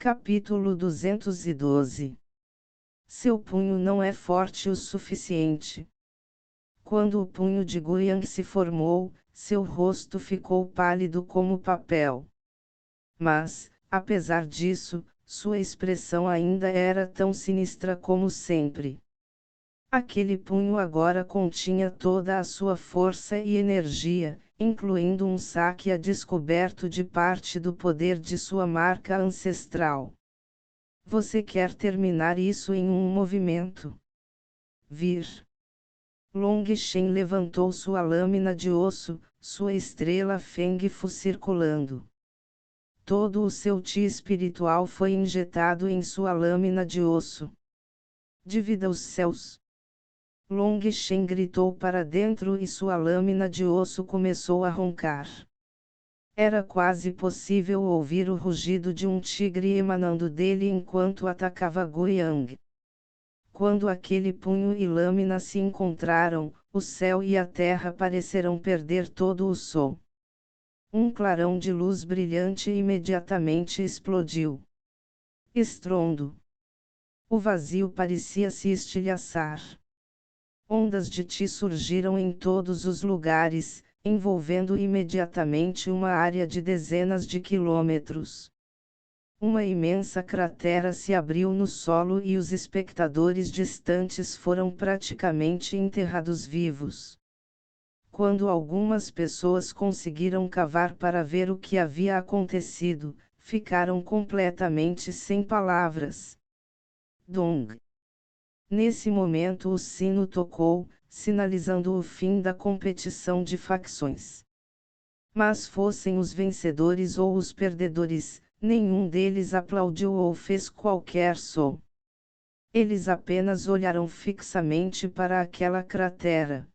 Capítulo 212. Seu punho não é forte o suficiente. Quando o punho de Guiyang se formou, seu rosto ficou pálido como papel. Mas, apesar disso, sua expressão ainda era tão sinistra como sempre. Aquele punho agora continha toda a sua força e energia, incluindo um saque a descoberto de parte do poder de sua marca ancestral. Você quer terminar isso em um movimento? Vir. Long Shen levantou sua lâmina de osso, sua estrela Feng Fu circulando. Todo o seu Qi espiritual foi injetado em sua lâmina de osso. Divida os céus. Long Shen gritou para dentro e sua lâmina de osso começou a roncar. Era quase possível ouvir o rugido de um tigre emanando dele enquanto atacava Guiyang. Quando aquele punho e lâmina se encontraram, o céu e a terra pareceram perder todo o som. Um clarão de luz brilhante imediatamente explodiu. Estrondo. O vazio parecia se estilhaçar. Ondas de Qi surgiram em todos os lugares, envolvendo imediatamente uma área de dezenas de quilômetros. Uma imensa cratera se abriu no solo e os espectadores distantes foram praticamente enterrados vivos. Quando algumas pessoas conseguiram cavar para ver o que havia acontecido, ficaram completamente sem palavras. Dong. Nesse momento o sino tocou, sinalizando o fim da competição de facções. Mas fossem os vencedores ou os perdedores, nenhum deles aplaudiu ou fez qualquer som. Eles apenas olharam fixamente para aquela cratera.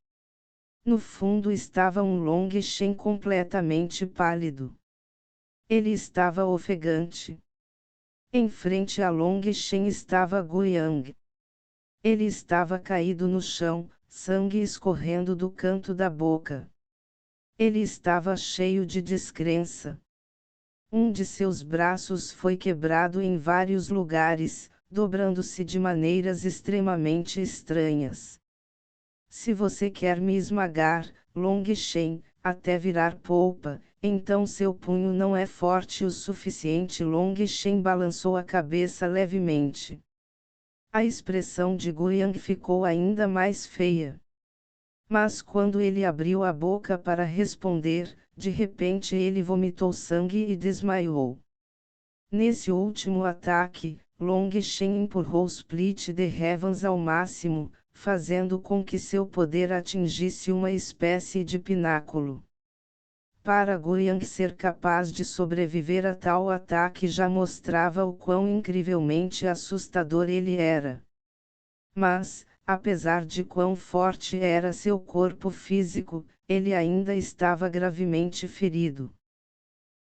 No fundo estava um Long Shen completamente pálido. Ele estava ofegante. Em frente a Long Shen estava Guiyang. Ele estava caído no chão, sangue escorrendo do canto da boca. Ele estava cheio de descrença. Um de seus braços foi quebrado em vários lugares, dobrando-se de maneiras extremamente estranhas. Se você quer me esmagar, Long Shen, até virar polpa, então seu punho não é forte o suficiente. Long Shen balançou a cabeça levemente. A expressão de Guiyang ficou ainda mais feia. Mas quando ele abriu a boca para responder, de repente ele vomitou sangue e desmaiou. Nesse último ataque, Long Shen empurrou Split the Heavens ao máximo, fazendo com que seu poder atingisse uma espécie de pináculo. Para Guiyang ser capaz de sobreviver a tal ataque já mostrava o quão incrivelmente assustador ele era. Mas, apesar de quão forte era seu corpo físico, ele ainda estava gravemente ferido.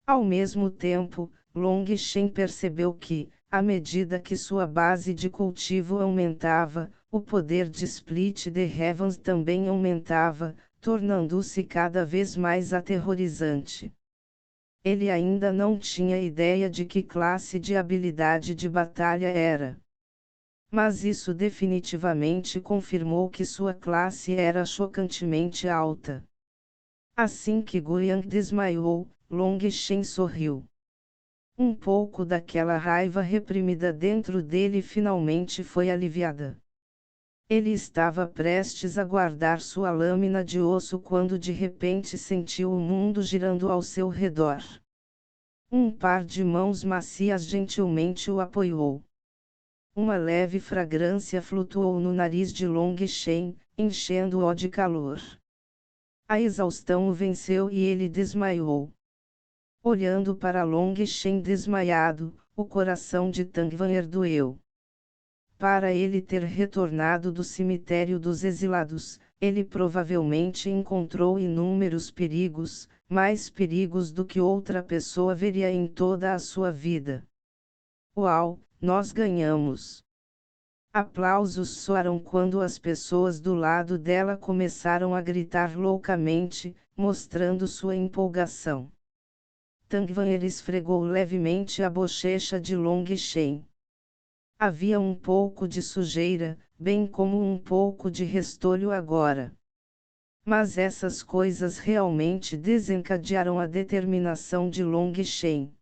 Ao mesmo tempo, Long Shen percebeu que, à medida que sua base de cultivo aumentava, o poder de Split the Heavens também aumentava, tornando-se cada vez mais aterrorizante. Ele ainda não tinha ideia de que classe de habilidade de batalha era. Mas isso definitivamente confirmou que sua classe era chocantemente alta. Assim que Guiyang desmaiou, Long Shen sorriu. Um pouco daquela raiva reprimida dentro dele finalmente foi aliviada. Ele estava prestes a guardar sua lâmina de osso quando de repente sentiu o mundo girando ao seu redor. Um par de mãos macias gentilmente o apoiou. Uma leve fragrância flutuou no nariz de Long Shen, enchendo-o de calor. A exaustão o venceu e ele desmaiou. Olhando para Long Shen desmaiado, o coração de Tang Wan'er doeu. Para ele ter retornado do cemitério dos exilados, ele provavelmente encontrou inúmeros perigos, mais perigos do que outra pessoa veria em toda a sua vida. Uau, nós ganhamos! Aplausos soaram quando as pessoas do lado dela começaram a gritar loucamente, mostrando sua empolgação. Tangvanher esfregou levemente a bochecha de Long Shen. Havia um pouco de sujeira, bem como um pouco de restolho agora. Mas essas coisas realmente desencadearam a determinação de Long Shen.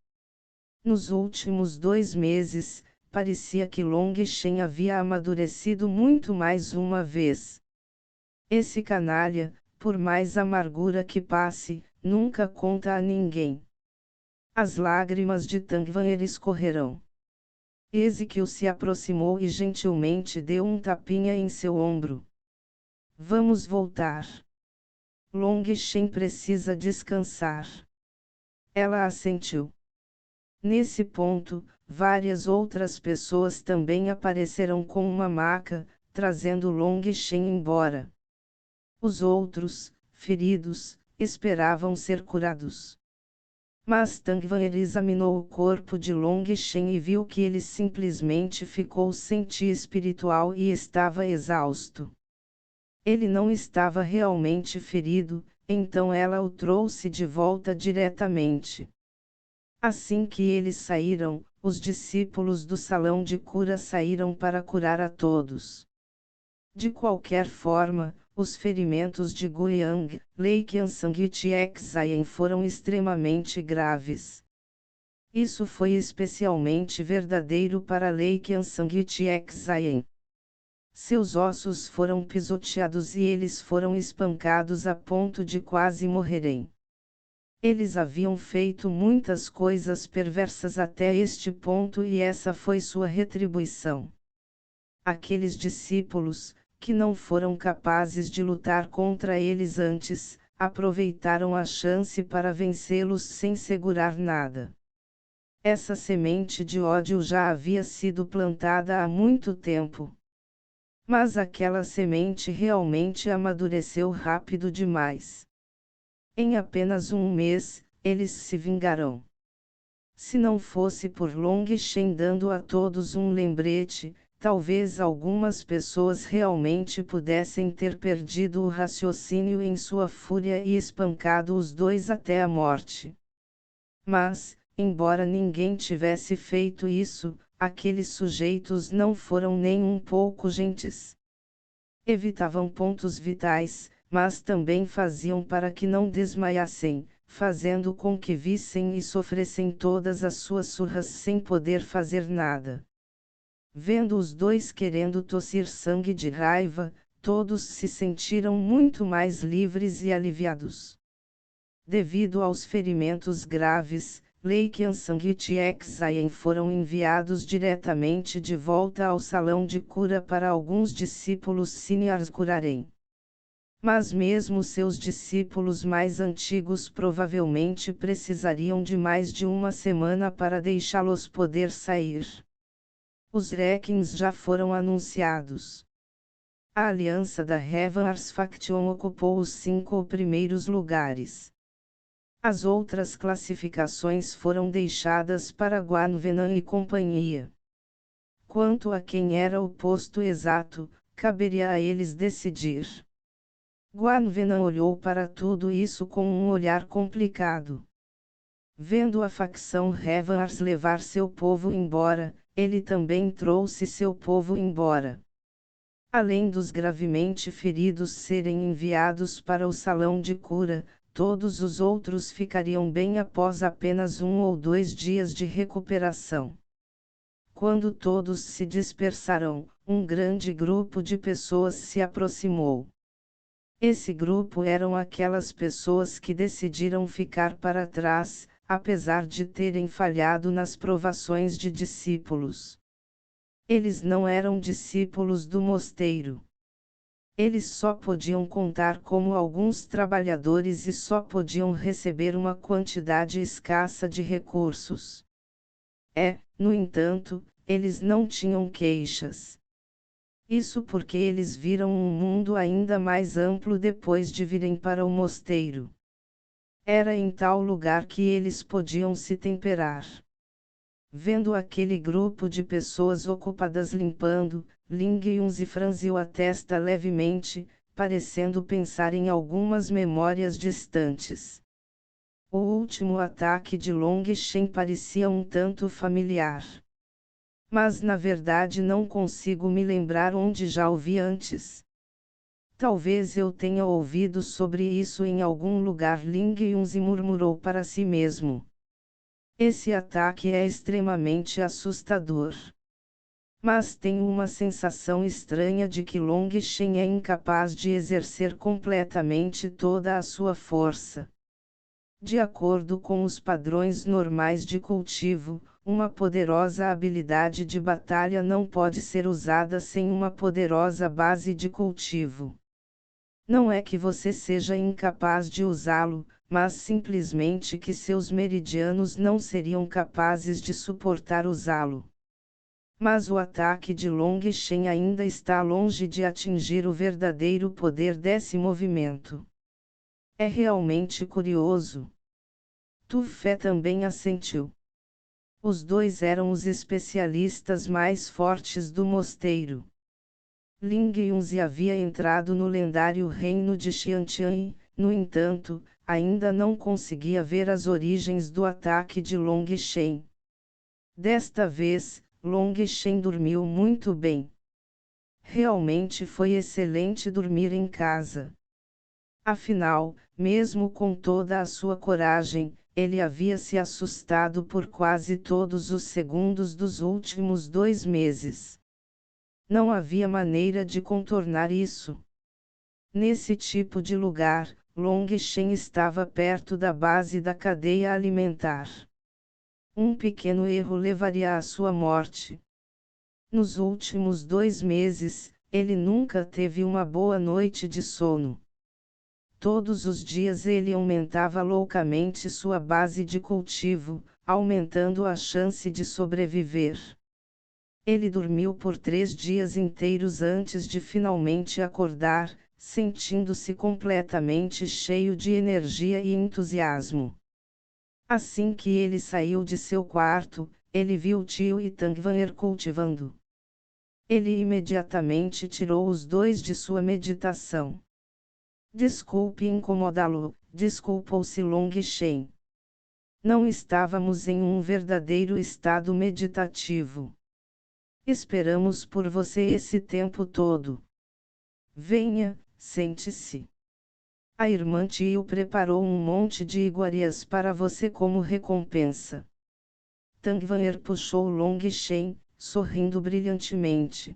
Nos últimos 2 meses, parecia que Long Shen havia amadurecido muito mais uma vez. Esse canalha, por mais amargura que passe, nunca conta a ninguém. As lágrimas de Tangvanher escorrerão. Ezequiel se aproximou e gentilmente deu um tapinha em seu ombro. Vamos voltar. Long Shen precisa descansar. Ela assentiu. Nesse ponto, várias outras pessoas também apareceram com uma maca, trazendo Long Shen embora. Os outros, feridos, esperavam ser curados. Mas Tangvanher examinou o corpo de Long Shen e viu que ele simplesmente ficou sem chi espiritual e estava exausto. Ele não estava realmente ferido, então ela o trouxe de volta diretamente. Assim que eles saíram, os discípulos do salão de cura saíram para curar a todos. De qualquer forma, os ferimentos de Guiyang, Lei Qiansang e Tiexayen foram extremamente graves. Isso foi especialmente verdadeiro para Lei Qiansang e Tiexayen. Seus ossos foram pisoteados e eles foram espancados a ponto de quase morrerem. Eles haviam feito muitas coisas perversas até este ponto e essa foi sua retribuição. Aqueles discípulos, que não foram capazes de lutar contra eles antes, aproveitaram a chance para vencê-los sem segurar nada. Essa semente de ódio já havia sido plantada há muito tempo. Mas aquela semente realmente amadureceu rápido demais. Em apenas um mês, eles se vingarão. Se não fosse por Long Shen dando a todos um lembrete, talvez algumas pessoas realmente pudessem ter perdido o raciocínio em sua fúria e espancado os dois até a morte. Mas, embora ninguém tivesse feito isso, aqueles sujeitos não foram nem um pouco gentis. Evitavam pontos vitais, mas também faziam para que não desmaiassem, fazendo com que vissem e sofressem todas as suas surras sem poder fazer nada. Vendo os dois querendo tossir sangue de raiva, todos se sentiram muito mais livres e aliviados. Devido aos ferimentos graves, Lei Qiansang e Tiexayen foram enviados diretamente de volta ao salão de cura para alguns discípulos seniors curarem. Mas mesmo seus discípulos mais antigos provavelmente precisariam de mais de uma semana para deixá-los poder sair. Os rankings já foram anunciados. A aliança da Heaven's Faction ocupou os 5 primeiros lugares. As outras classificações foram deixadas para Guan Venan e companhia. Quanto a quem era o posto exato, caberia a eles decidir. Guan Venan olhou para tudo isso com um olhar complicado. Vendo a facção Heaven's levar seu povo embora, ele também trouxe seu povo embora. Além dos gravemente feridos serem enviados para o salão de cura, todos os outros ficariam bem após apenas 1 ou 2 dias de recuperação. Quando todos se dispersaram, um grande grupo de pessoas se aproximou. Esse grupo eram aquelas pessoas que decidiram ficar para trás, apesar de terem falhado nas provações de discípulos. Eles não eram discípulos do mosteiro. Eles só podiam contar como alguns trabalhadores e só podiam receber uma quantidade escassa de recursos. No entanto, eles não tinham queixas. Isso porque eles viram um mundo ainda mais amplo depois de virem para o mosteiro. Era em tal lugar que eles podiam se temperar. Vendo aquele grupo de pessoas ocupadas limpando, Ling Yunzi franziu a testa levemente, parecendo pensar em algumas memórias distantes. O último ataque de Long Shen parecia um tanto familiar. Mas na verdade não consigo me lembrar onde já ouvi antes. Talvez eu tenha ouvido sobre isso em algum lugar. Ling Yunzi murmurou para si mesmo. Esse ataque é extremamente assustador. Mas tenho uma sensação estranha de que Long Shen é incapaz de exercer completamente toda a sua força. De acordo com os padrões normais de cultivo, uma poderosa habilidade de batalha não pode ser usada sem uma poderosa base de cultivo. Não é que você seja incapaz de usá-lo, mas simplesmente que seus meridianos não seriam capazes de suportar usá-lo. Mas o ataque de Long Shen ainda está longe de atingir o verdadeiro poder desse movimento. É realmente curioso. Tu Fé também assentiu. Os dois eram os especialistas mais fortes do mosteiro. Ling Yunzi havia entrado no lendário reino de Xiantian e, no entanto, ainda não conseguia ver as origens do ataque de Long Shen. Desta vez, Long Shen dormiu muito bem. Realmente foi excelente dormir em casa. Afinal, mesmo com toda a sua coragem, ele havia se assustado por quase todos os segundos dos últimos 2 meses. Não havia maneira de contornar isso. Nesse tipo de lugar, Long Shen estava perto da base da cadeia alimentar. Um pequeno erro levaria à sua morte. Nos últimos 2 meses, ele nunca teve uma boa noite de sono. Todos os dias ele aumentava loucamente sua base de cultivo, aumentando a chance de sobreviver. Ele dormiu por 3 dias inteiros antes de finalmente acordar, sentindo-se completamente cheio de energia e entusiasmo. Assim que ele saiu de seu quarto, ele viu Tio e Tangvanher cultivando. Ele imediatamente tirou os dois de sua meditação. Desculpe incomodá-lo, desculpou-se Long Shen. Não estávamos em um verdadeiro estado meditativo. Esperamos por você esse tempo todo. Venha, sente-se. A irmã Tio preparou um monte de iguarias para você como recompensa. Tangvanher puxou Long Shen, sorrindo brilhantemente.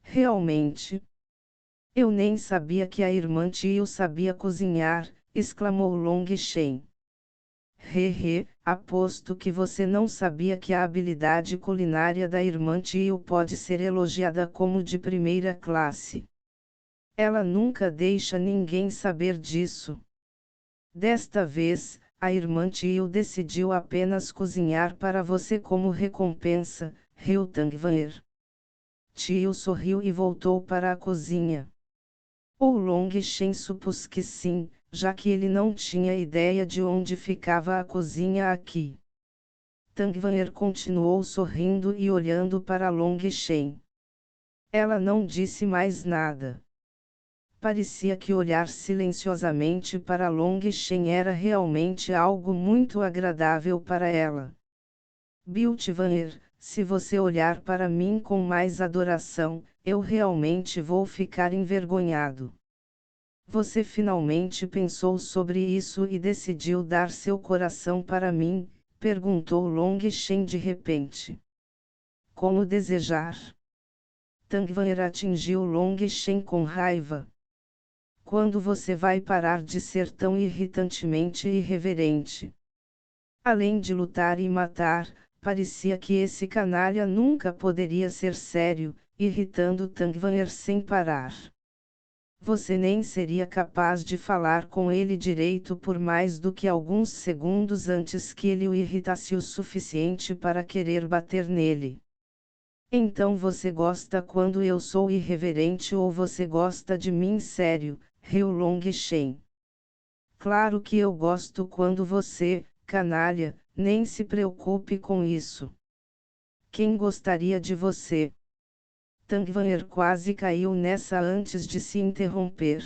Realmente? Eu nem sabia que a irmã Tio sabia cozinhar, exclamou Long Shen. Aposto que você não sabia que a habilidade culinária da irmã Tio pode ser elogiada como de primeira classe. Ela nunca deixa ninguém saber disso. Desta vez, a irmã Tio decidiu apenas cozinhar para você como recompensa, riu Tangvanher. Tio sorriu e voltou para a cozinha. O Long Shen supôs que sim, já que ele não tinha ideia de onde ficava a cozinha aqui. Tangvanher continuou sorrindo e olhando para Long Shen. Ela não disse mais nada. Parecia que olhar silenciosamente para Long Shen era realmente algo muito agradável para ela. Biltvanher, se você olhar para mim com mais adoração, eu realmente vou ficar envergonhado. Você finalmente pensou sobre isso e decidiu dar seu coração para mim? Perguntou Long Shen de repente. Como desejar? Tangvanher atingiu Long Shen com raiva. Quando você vai parar de ser tão irritantemente irreverente? Além de lutar e matar, parecia que esse canalha nunca poderia ser sério, irritando Tangvanher sem parar. Você nem seria capaz de falar com ele direito por mais do que alguns segundos antes que ele o irritasse o suficiente para querer bater nele. Então você gosta quando eu sou irreverente ou você gosta de mim sério, riu Long Shen. Claro que eu gosto quando você, canalha, nem se preocupe com isso. Quem gostaria de você? Tangvanher quase caiu nessa antes de se interromper.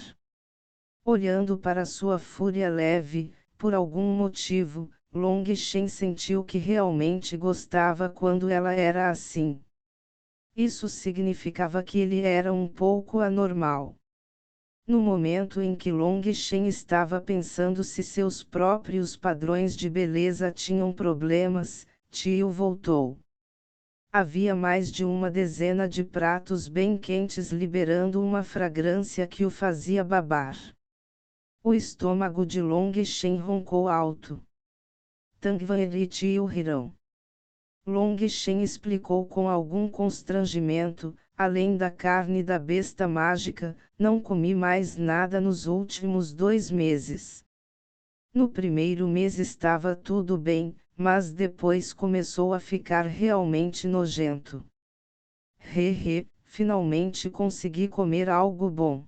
Olhando para sua fúria leve, Por algum motivo, Long Shen sentiu que realmente gostava quando ela era assim. Isso significava que ele era um pouco anormal. No momento em que Long Shen estava pensando se seus próprios padrões de beleza tinham problemas, Tio voltou. Havia mais de uma dezena de pratos bem quentes liberando uma fragrância que o fazia babar. O estômago de Long Shen roncou alto. Tangvan e Tio riram. Long Shen explicou com algum constrangimento, além da carne da besta mágica, não comi mais nada nos últimos 2 meses. No primeiro mês estava tudo bem, mas depois começou a ficar realmente nojento. Finalmente consegui comer algo bom.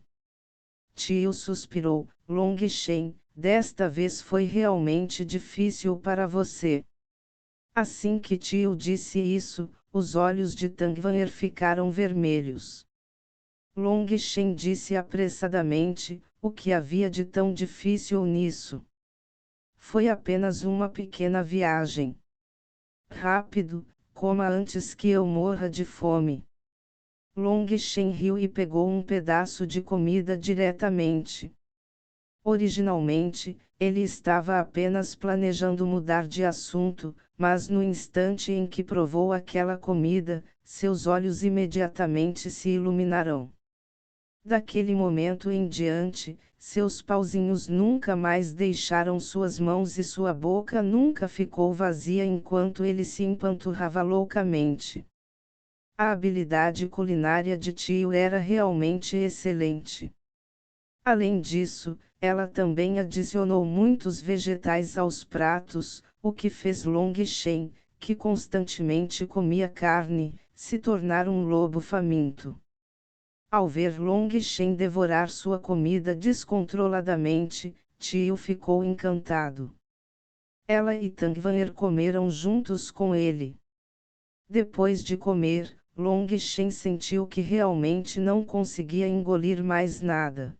Tio suspirou. Long Shen, desta vez foi realmente difícil para você. Assim que Tio disse isso, os olhos de Tangvanher ficaram vermelhos. Long Shen disse apressadamente, o que havia de tão difícil nisso? Foi apenas uma pequena viagem. Rápido, coma antes que eu morra de fome. Long Shen riu e pegou um pedaço de comida diretamente. Originalmente, ele estava apenas planejando mudar de assunto, mas no instante em que provou aquela comida, seus olhos imediatamente se iluminaram. Daquele momento em diante, seus pauzinhos nunca mais deixaram suas mãos e sua boca nunca ficou vazia enquanto ele se empanturrava loucamente. A habilidade culinária de Tio era realmente excelente. Além disso, ela também adicionou muitos vegetais aos pratos, o que fez Long Shen, que constantemente comia carne, se tornar um lobo faminto. Ao ver Long Shen devorar sua comida descontroladamente, Tio ficou encantado. Ela e Tangvanher comeram juntos com ele. Depois de comer, Long Shen sentiu que realmente não conseguia engolir mais nada.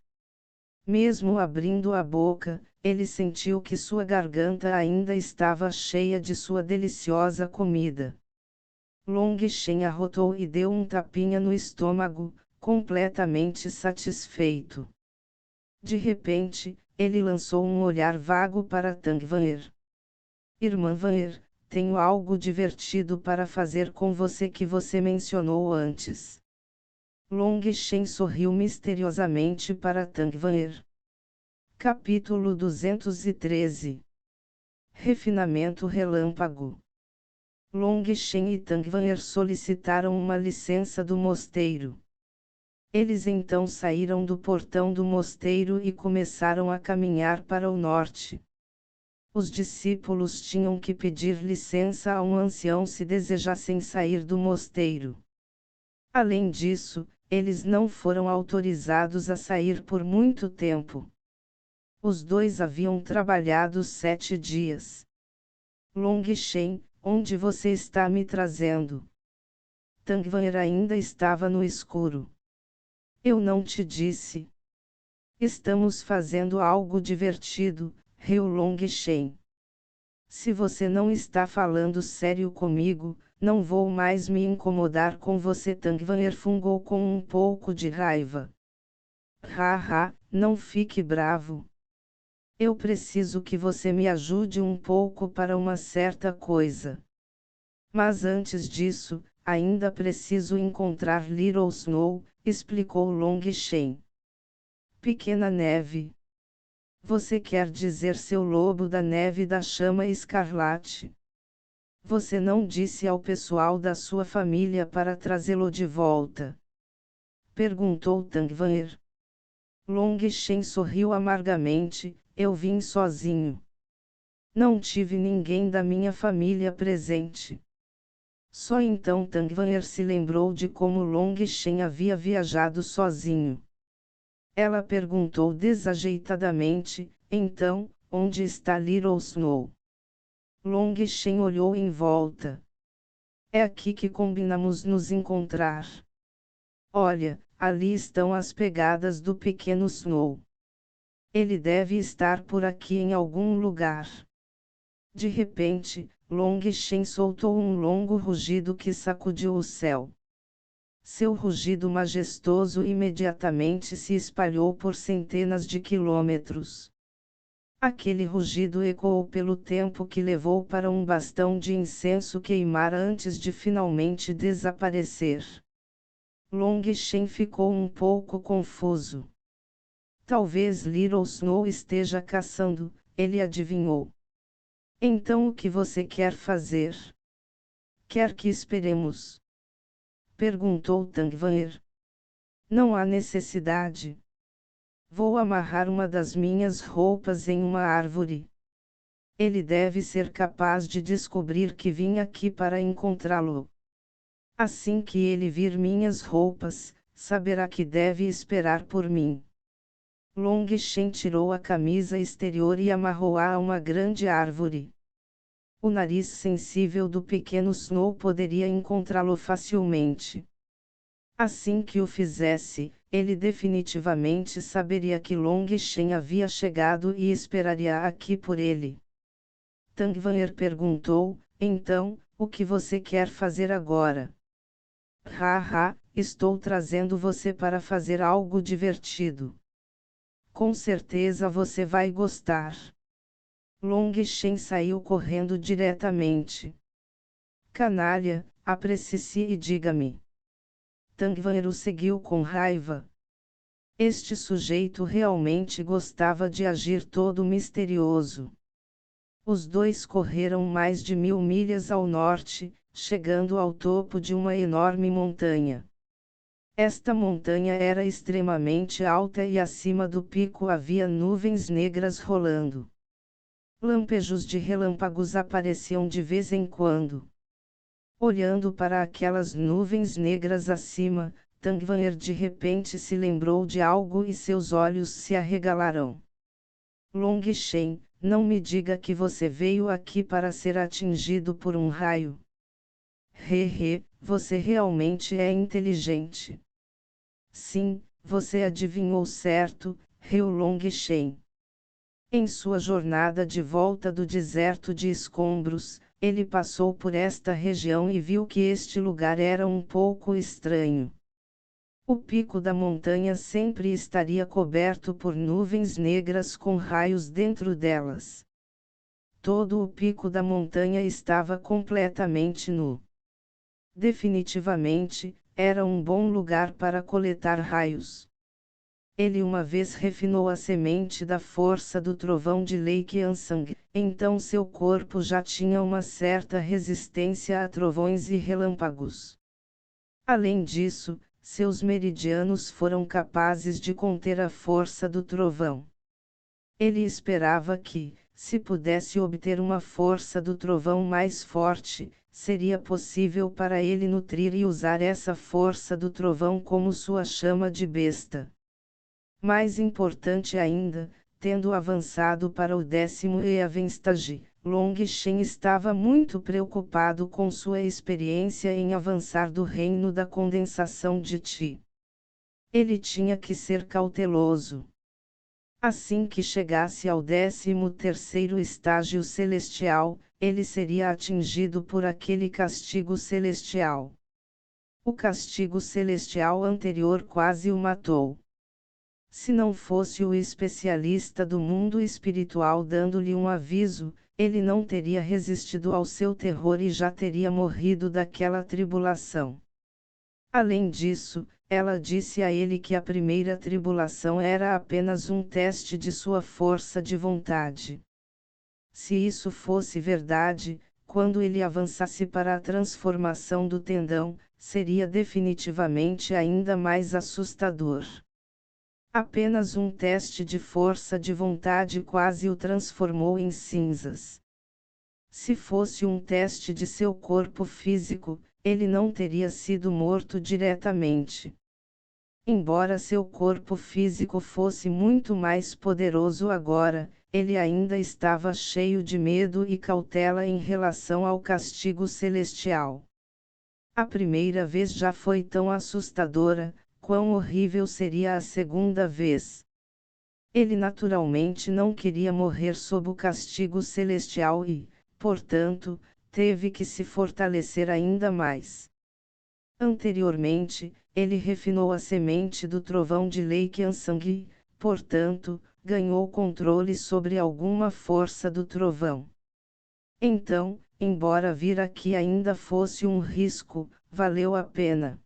Mesmo abrindo a boca, ele sentiu que sua garganta ainda estava cheia de sua deliciosa comida. Long Shen arrotou e deu um tapinha no estômago, completamente satisfeito. De repente, ele lançou um olhar vago para Tangvanher. Irmã Vanher, tenho algo divertido para fazer com você que você mencionou antes. Long Shen sorriu misteriosamente para Tangvanher. Capítulo 213. Refinamento relâmpago. Long Shen e Tangvanher solicitaram uma licença do mosteiro. Eles então saíram do portão do mosteiro e começaram a caminhar para o norte. Os discípulos tinham que pedir licença a um ancião se desejassem sair do mosteiro. Além disso, eles não foram autorizados a sair por muito tempo. Os dois haviam trabalhado 7 dias. Long Shen, onde você está me trazendo? Tangvanher ainda estava no escuro. Eu não te disse. Estamos fazendo algo divertido, riu Long Shen. Se você não está falando sério comigo, não vou mais me incomodar com você. Tangvanher fungou com um pouco de raiva. Haha, não fique bravo. Eu preciso que você me ajude um pouco para uma certa coisa. Mas antes disso, ainda preciso encontrar Little Snow, explicou Long Shen. Pequena neve. Você quer dizer seu lobo da neve da chama escarlate? Você não disse ao pessoal da sua família para trazê-lo de volta? Perguntou Tangvanher. Long Shen sorriu amargamente. Eu vim sozinho. Não tive ninguém da minha família presente. Só então Tangvanher se lembrou de como Long Shen havia viajado sozinho. Ela perguntou desajeitadamente, então, onde está Little Snow? Long Shen olhou em volta. É aqui que combinamos nos encontrar. Olha, ali estão as pegadas do pequeno Snow. Ele deve estar por aqui em algum lugar. De repente, Long Shen soltou um longo rugido que sacudiu o céu. Seu rugido majestoso imediatamente se espalhou por centenas de quilômetros. Aquele rugido ecoou pelo tempo que levou para um bastão de incenso queimar antes de finalmente desaparecer. Long Shen ficou um pouco confuso. Talvez Little Snow esteja caçando, ele adivinhou. Então o que você quer fazer? Quer que esperemos? Perguntou Tangvanher. Não há necessidade. Vou amarrar uma das minhas roupas em uma árvore. Ele deve ser capaz de descobrir que vim aqui para encontrá-lo. Assim que ele vir minhas roupas, saberá que deve esperar por mim. Long Shen tirou a camisa exterior e amarrou-a a uma grande árvore. O nariz sensível do pequeno Snow poderia encontrá-lo facilmente. Assim que o fizesse, ele definitivamente saberia que Long Shen havia chegado e esperaria aqui por ele. Tangvanher perguntou, então, o que você quer fazer agora? Haha, estou trazendo você para fazer algo divertido. Com certeza você vai gostar. Long Shen saiu correndo diretamente. Canalha, apresse-se e diga-me. Tangvanher o seguiu com raiva. Este sujeito realmente gostava de agir todo misterioso. Os dois correram mais de 1000 milhas ao norte, chegando ao topo de uma enorme montanha. Esta montanha era extremamente alta e acima do pico havia nuvens negras rolando. Lampejos de relâmpagos apareciam de vez em quando. Olhando para aquelas nuvens negras acima, Tangvanher de repente se lembrou de algo e seus olhos se arregalaram. Long Shen, não me diga que você veio aqui para ser atingido por um raio. Hehe, você realmente é inteligente. Sim, você adivinhou certo, riu Long Shen. Em sua jornada de volta do deserto de escombros, ele passou por esta região e viu que este lugar era um pouco estranho. O pico da montanha sempre estaria coberto por nuvens negras com raios dentro delas. Todo o pico da montanha estava completamente nu. Definitivamente, era um bom lugar para coletar raios. Ele uma vez refinou a semente da força do trovão de Lake Ansang, então seu corpo já tinha uma certa resistência a trovões e relâmpagos. Além disso, seus meridianos foram capazes de conter a força do trovão. Ele esperava que, se pudesse obter uma força do trovão mais forte, seria possível para ele nutrir e usar essa força do trovão como sua chama de besta. Mais importante ainda, tendo avançado para o 10º Stage, Long Shen estava muito preocupado com sua experiência em avançar do reino da condensação de Ti. Ele tinha que ser cauteloso. Assim que chegasse ao 13º estágio celestial, ele seria atingido por aquele castigo celestial. O castigo celestial anterior quase o matou. Se não fosse o especialista do mundo espiritual dando-lhe um aviso, ele não teria resistido ao seu terror e já teria morrido daquela tribulação. Além disso, ela disse a ele que a primeira tribulação era apenas um teste de sua força de vontade. Se isso fosse verdade, quando ele avançasse para a transformação do tendão, seria definitivamente ainda mais assustador. Apenas um teste de força de vontade quase o transformou em cinzas. Se fosse um teste de seu corpo físico, ele não teria sido morto diretamente. Embora seu corpo físico fosse muito mais poderoso agora, ele ainda estava cheio de medo e cautela em relação ao castigo celestial. A primeira vez já foi tão assustadora, quão horrível seria a segunda vez. Ele naturalmente não queria morrer sob o castigo celestial e, portanto, teve que se fortalecer ainda mais. Anteriormente, ele refinou a semente do trovão de Lake Ansang e, portanto, ganhou controle sobre alguma força do trovão. Então, embora vir aqui ainda fosse um risco, valeu a pena.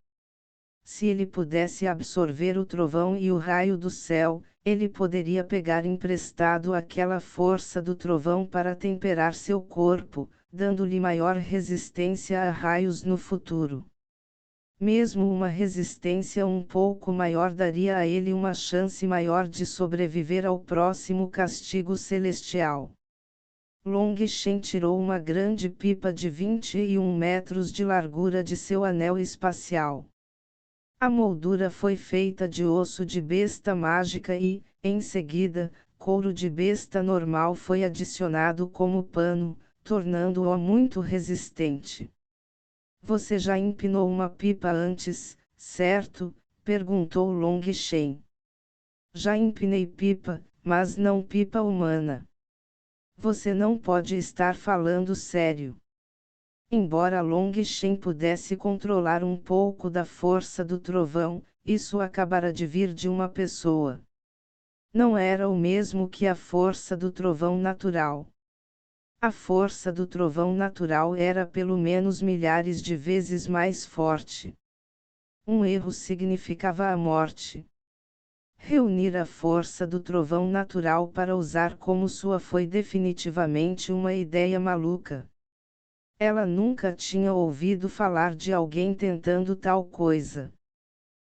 Se ele pudesse absorver o trovão e o raio do céu, ele poderia pegar emprestado aquela força do trovão para temperar seu corpo, dando-lhe maior resistência a raios no futuro. Mesmo uma resistência um pouco maior daria a ele uma chance maior de sobreviver ao próximo castigo celestial. Long Shen tirou uma grande pipa de 21 metros de largura de seu anel espacial. A moldura foi feita de osso de besta mágica e, em seguida, couro de besta normal foi adicionado como pano, tornando-o muito resistente. Você já empinou uma pipa antes, certo? Perguntou Long Shen. Já empinei pipa, mas não pipa humana. Você não pode estar falando sério. Embora Long Shen pudesse controlar um pouco da força do trovão, isso acabara de vir de uma pessoa. Não era o mesmo que a força do trovão natural. A força do trovão natural era pelo menos milhares de vezes mais forte. Um erro significava a morte. Reunir a força do trovão natural para usar como sua foi definitivamente uma ideia maluca. Ela nunca tinha ouvido falar de alguém tentando tal coisa.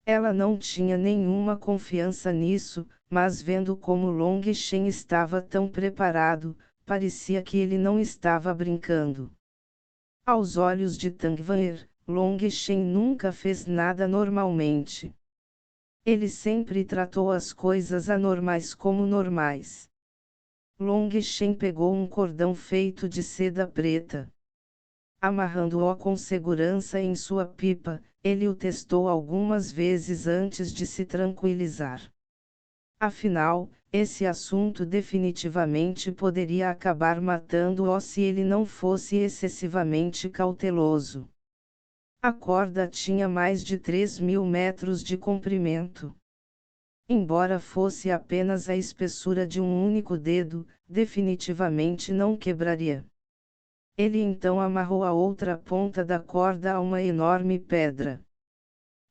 Ela não tinha nenhuma confiança nisso, mas vendo como Long Shen estava tão preparado, parecia que ele não estava brincando. Aos olhos de Tang Wan'er, Long Shen nunca fez nada normalmente. Ele sempre tratou as coisas anormais como normais. Long Shen pegou um cordão feito de seda preta. Amarrando-o com segurança em sua pipa, ele o testou algumas vezes antes de se tranquilizar. Afinal, esse assunto definitivamente poderia acabar matando-o se ele não fosse excessivamente cauteloso. A corda tinha mais de 3.000 metros de comprimento. Embora fosse apenas a espessura de um único dedo, definitivamente não quebraria. Ele então amarrou a outra ponta da corda a uma enorme pedra.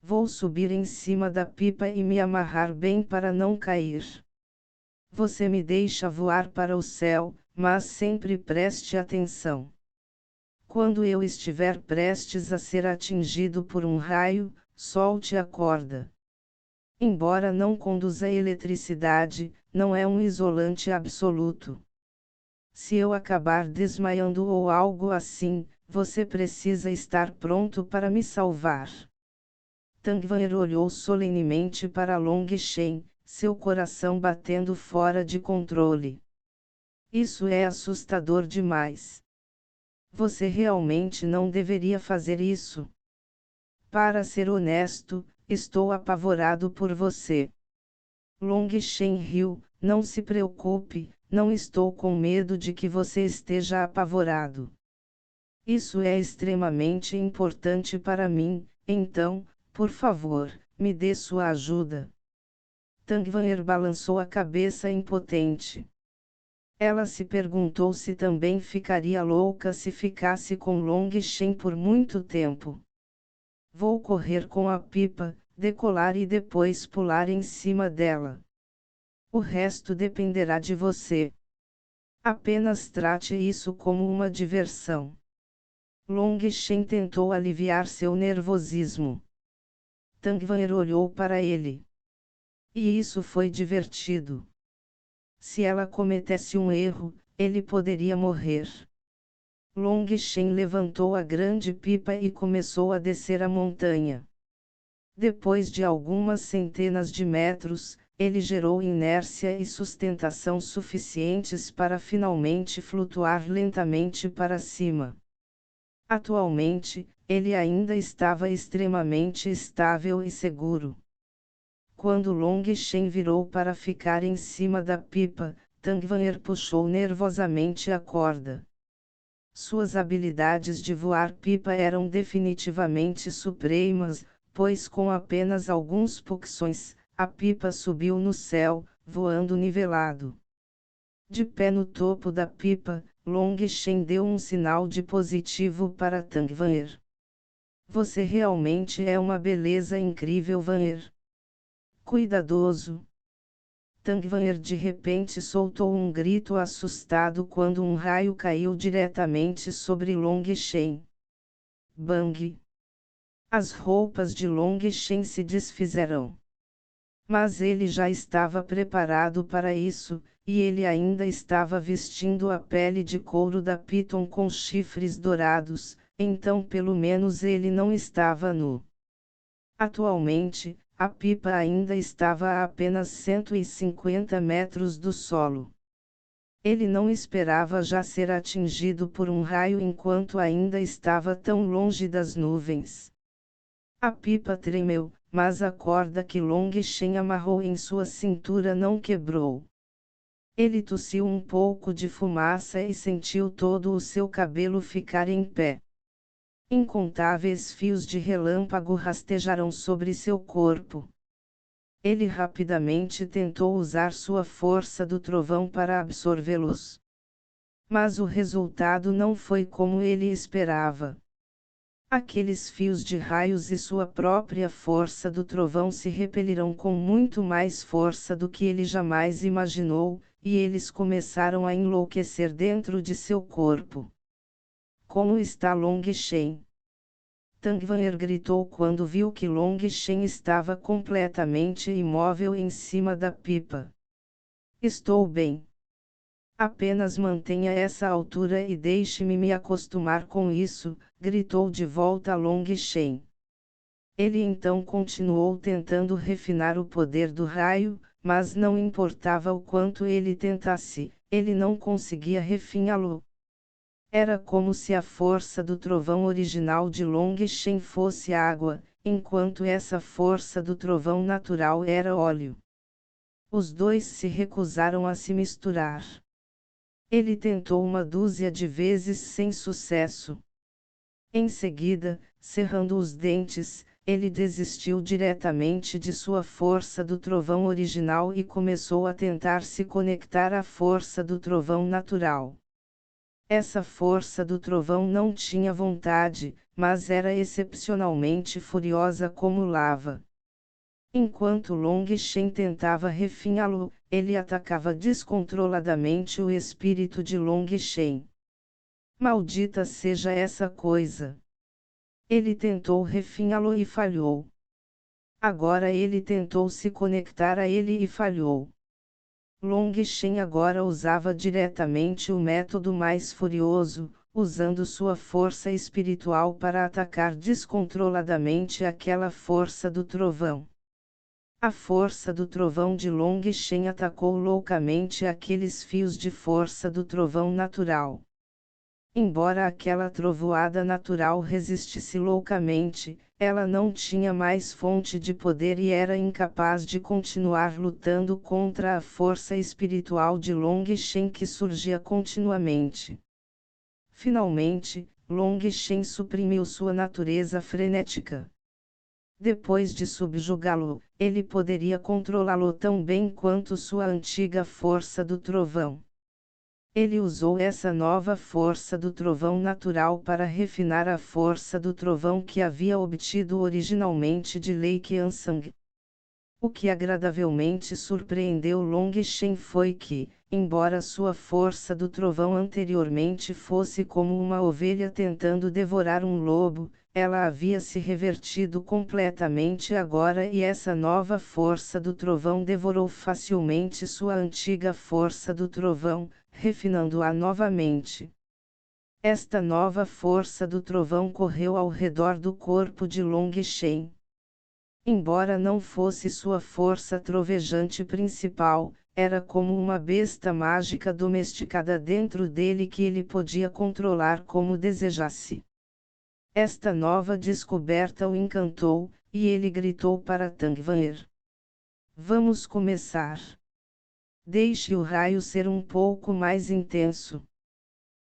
Vou subir em cima da pipa e me amarrar bem para não cair. Você me deixa voar para o céu, mas sempre preste atenção. Quando eu estiver prestes a ser atingido por um raio, solte a corda. Embora não conduza eletricidade, não é um isolante absoluto. Se eu acabar desmaiando ou algo assim, você precisa estar pronto para me salvar. Tang Wan'er olhou solenemente para Long Shen, seu coração batendo fora de controle. Isso é assustador demais. Você realmente não deveria fazer isso. Para ser honesto, estou apavorado por você. Long Shen riu, não se preocupe, não estou com medo de que você esteja apavorado. Isso é extremamente importante para mim, então, por favor, me dê sua ajuda. Tang Wan'er balançou a cabeça impotente. Ela se perguntou se também ficaria louca se ficasse com Long Shen por muito tempo. Vou correr com a pipa, decolar e depois pular em cima dela. O resto dependerá de você. Apenas trate isso como uma diversão. Long Shen tentou aliviar seu nervosismo. Tang Wan'er olhou para ele. E isso foi divertido. Se ela cometesse um erro, ele poderia morrer. Long Shen levantou a grande pipa e começou a descer a montanha. Depois de algumas centenas de metros, ele gerou inércia e sustentação suficientes para finalmente flutuar lentamente para cima. Atualmente, ele ainda estava extremamente estável e seguro. Quando Long Shen virou para ficar em cima da pipa, Tangvanher puxou nervosamente a corda. Suas habilidades de voar pipa eram definitivamente supremas, pois com apenas alguns puxões, a pipa subiu no céu, voando nivelado. De pé no topo da pipa, Long Shen deu um sinal de positivo para Tangvanher. Você realmente é uma beleza incrível, Vanher. Cuidadoso. Tangvanher de repente soltou um grito assustado quando um raio caiu diretamente sobre Long Shen. Bang! As roupas de Long Shen se desfizeram. Mas ele já estava preparado para isso, e ele ainda estava vestindo a pele de couro da Piton com chifres dourados, então pelo menos ele não estava nu. Atualmente, a pipa ainda estava a apenas 150 metros do solo. Ele não esperava já ser atingido por um raio enquanto ainda estava tão longe das nuvens. A pipa tremeu, mas a corda que Long Shen amarrou em sua cintura não quebrou. Ele tossiu um pouco de fumaça e sentiu todo o seu cabelo ficar em pé. Incontáveis fios de relâmpago rastejaram sobre seu corpo. Ele rapidamente tentou usar sua força do trovão para absorvê-los. Mas o resultado não foi como ele esperava. Aqueles fios de raios e sua própria força do trovão se repeliram com muito mais força do que ele jamais imaginou, e eles começaram a enlouquecer dentro de seu corpo. Como está Long Shen? Tangvanher gritou quando viu que Long Shen estava completamente imóvel em cima da pipa. Estou bem. Apenas mantenha essa altura e deixe-me me acostumar com isso, gritou de volta Long Shen. Ele então continuou tentando refinar o poder do raio, mas não importava o quanto ele tentasse, ele não conseguia refiná-lo. Era como se a força do trovão original de Long Shen fosse água, enquanto essa força do trovão natural era óleo. Os dois se recusaram a se misturar. Ele tentou uma dúzia de vezes sem sucesso. Em seguida, cerrando os dentes, ele desistiu diretamente de sua força do trovão original e começou a tentar se conectar à força do trovão natural. Essa força do trovão não tinha vontade, mas era excepcionalmente furiosa como lava. Enquanto Long Shen tentava refiná-lo, ele atacava descontroladamente o espírito de Long Shen. Maldita seja essa coisa! Ele tentou refiná-lo e falhou. Agora ele tentou se conectar a ele e falhou. Long Shen agora usava diretamente o método mais furioso, usando sua força espiritual para atacar descontroladamente aquela força do trovão. A força do trovão de Long Shen atacou loucamente aqueles fios de força do trovão natural. Embora aquela trovoada natural resistisse loucamente, ela não tinha mais fonte de poder e era incapaz de continuar lutando contra a força espiritual de Long Shen que surgia continuamente. Finalmente, Long Shen suprimiu sua natureza frenética. Depois de subjugá-lo, ele poderia controlá-lo tão bem quanto sua antiga força do trovão. Ele usou essa nova força do trovão natural para refinar a força do trovão que havia obtido originalmente de Lei Qiansang. O que agradavelmente surpreendeu Long Shen foi que, embora sua força do trovão anteriormente fosse como uma ovelha tentando devorar um lobo, ela havia se revertido completamente agora e essa nova força do trovão devorou facilmente sua antiga força do trovão, refinando-a novamente. Esta nova força do trovão correu ao redor do corpo de Long Shen. Embora não fosse sua força trovejante principal, era como uma besta mágica domesticada dentro dele que ele podia controlar como desejasse. Esta nova descoberta o encantou, e ele gritou para Tangvanher. Vamos começar. Deixe o raio ser um pouco mais intenso.